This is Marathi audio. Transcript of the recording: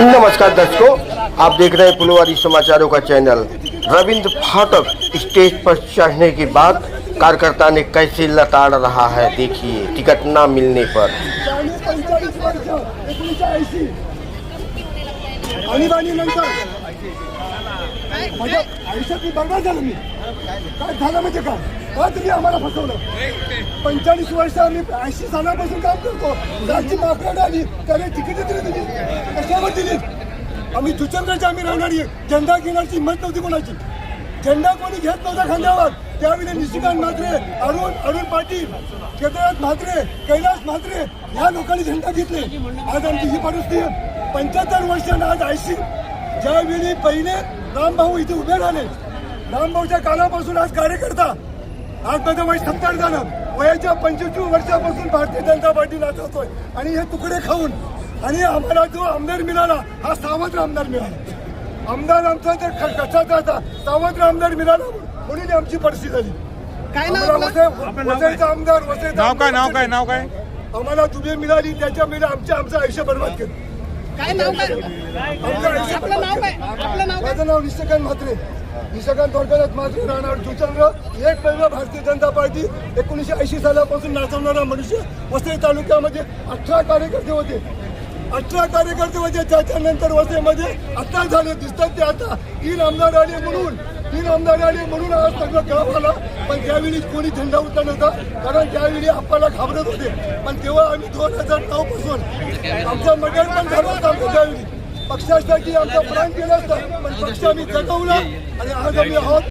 नमस्कार दर्शकों, आप देख रहे हैं पुलवारी समाचारों का चैनल। रविंद्र फाटक स्टेज पर चढ़ने के बाद कार्यकर्ता ने कैसे लताड़ रहा है, देखिए टिकट न मिलने पर। तुम्ही आम्हाला फसवलं। 45 वर्ष आम्ही 80 सालापासून काम करतो। राज्य मागणी आली त्याने तिकीट दिली तुझी कशावर दिली? आम्ही दुसऱ्याकडे आम्ही राहणारी झेंडा घेण्याची हिंमत नव्हती कोणाची। झेंडा कोणी घेत नव्हता खांद्यावर। त्यावेळी निशिकांत म्हात्रे, अरुण पाटील, केदारनाथ म्हात्रे, कैलास म्हात्रे या लोकांनी झेंडा घेतले। आज आमची ही परिस्थिती 75 वर्षांना आज 80 ज्यावेळी पहिले रामभाऊ इथे उभे राहिले, रामभाऊच्या काळापासून आज कार्यकर्ता आज माझं वय 70 झालं। वयाच्या 25 वर्षापासून भारतीय जनता पार्टी नाचवतोय आणि हे तुकडे खाऊन आणि आम्हाला जो आमदार मिळाला हा सावत्र आमदार मिळाला। आमदार आमचा जर कशाचा होता सावत्र आमदार मिळाला म्हणून आमची परिस्थिती झाली। काय नाव आमदार नाव काय आम्हाला दुबे मिळाली त्याच्यामुळे आमचं आयुष्य बर्बाद केलं। काय नाव काय आपलं नाव माझं नाव निशिकांत म्हात्रे, निशिकांत वर्गनाथ म्हात्रे, राहणार जुचंद्र। एक पहिला भारतीय जनता पार्टी 1980 सालापासून नाचवणारा मनुष्य। वसई तालुक्यामध्ये 18 कार्यकर्ते होते, 18 कार्यकर्ते होते। त्याच्यानंतर वसईमध्ये आता झाले दिसतात ते आता 3 आमदार आले म्हणून आज सगळं गाव आला। पण त्यावेळी कोणी झेंडा उचलला नव्हता, कारण त्यावेळी आपल्याला घाबरत होते। पण तेव्हा आम्ही 2009 पासून आमचं मर्डर पण झालं होतं। आमच्या त्यावेळी पक्षासाठी आमचा प्राण केला असता, पण पक्ष आम्ही जगवला आणि आज आम्ही आहोत।